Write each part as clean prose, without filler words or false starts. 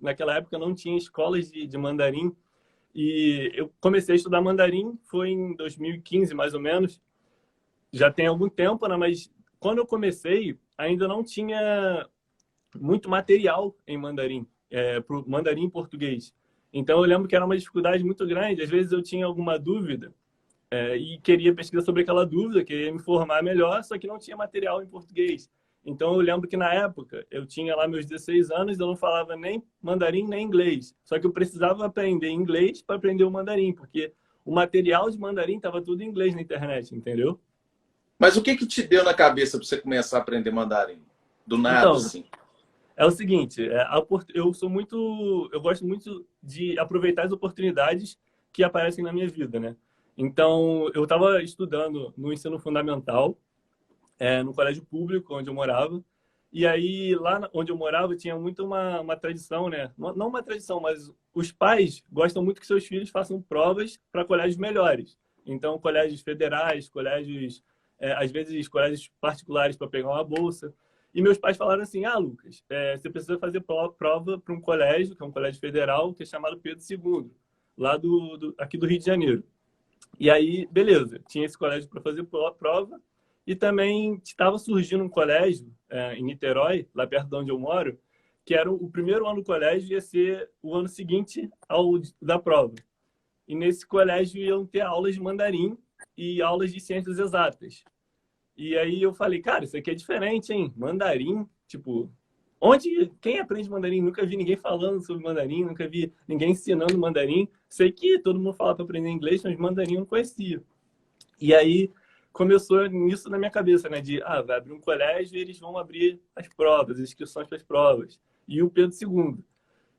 naquela época não tinha escolas de mandarim. E eu comecei a estudar mandarim, foi em 2015, mais ou menos. Já tem algum tempo, né? Mas quando eu comecei, ainda não tinha muito material em mandarim, pro mandarim em português. Então eu lembro que era uma dificuldade muito grande. Às vezes eu tinha alguma dúvida e queria pesquisar sobre aquela dúvida, queria me informar melhor, só que não tinha material em português. Então eu lembro que na época eu tinha lá meus 16 anos, eu não falava nem mandarim nem inglês. Só que eu precisava aprender inglês para aprender o mandarim, porque o material de mandarim estava tudo em inglês na internet, entendeu? Mas o que que te deu na cabeça para você começar a aprender mandarim? Do nada, Então, assim. é o seguinte, eu gosto muito de aproveitar as oportunidades que aparecem na minha vida, né? Então, eu estava estudando no ensino fundamental, no colégio público onde eu morava, e aí lá onde eu morava tinha muito uma tradição, né? Não uma tradição, mas os pais gostam muito que seus filhos façam provas para colégios melhores. Então, colégios federais, colégios, às vezes colégios particulares para pegar uma bolsa. E meus pais falaram assim: ah, Lucas, você precisa fazer prova para um colégio, que é um colégio federal, que é chamado Pedro II, lá aqui do Rio de Janeiro. E aí, beleza, tinha esse colégio para fazer prova. E também estava surgindo um colégio em Niterói, lá perto de onde eu moro, que era o primeiro ano do colégio, ia ser o ano seguinte ao da prova. E nesse colégio iam ter aulas de mandarim e aulas de ciências exatas. E aí eu falei, cara, isso aqui é diferente, hein? Mandarim, tipo, quem aprende mandarim? Nunca vi ninguém falando sobre mandarim, nunca vi ninguém ensinando mandarim. Sei que todo mundo fala para aprender inglês, mas mandarim eu não conhecia. E aí começou nisso na minha cabeça, né? Vai abrir um colégio e eles vão abrir as provas, as inscrições para as provas. E o Pedro II.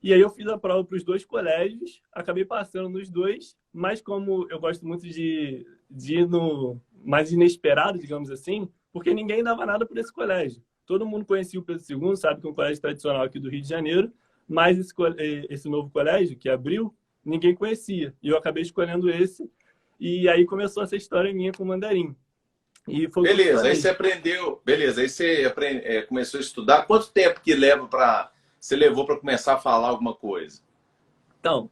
E aí eu fiz a prova para os dois colégios, acabei passando nos dois, mas como eu gosto muito de ir no mais inesperado, digamos assim, porque ninguém dava nada por esse colégio. Todo mundo conhecia o Pedro II, sabe que é um colégio tradicional aqui do Rio de Janeiro, mas esse novo colégio que abriu, ninguém conhecia. E eu acabei escolhendo esse, e aí começou essa história minha com o mandarim. E foi o que eu te Beleza, aí falei. você aprendeu. Beleza, aí você começou a estudar. Quanto tempo que leva para você levou para começar a falar alguma coisa? Então,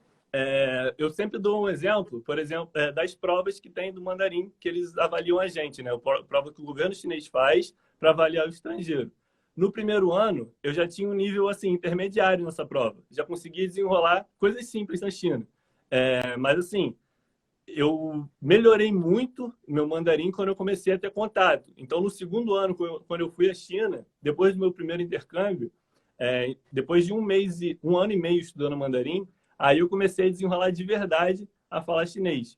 eu sempre dou um exemplo, por exemplo, das provas que tem do mandarim, que eles avaliam a gente, né? A prova que o governo chinês faz para avaliar o estrangeiro. No primeiro ano, eu já tinha um nível assim intermediário nessa prova. Já conseguia desenrolar coisas simples na China. Mas assim, eu melhorei muito meu mandarim quando eu comecei a ter contato. Então, no segundo ano, quando eu fui à China, depois do meu primeiro intercâmbio, depois de um ano e meio estudando mandarim, aí eu comecei a desenrolar de verdade a falar chinês.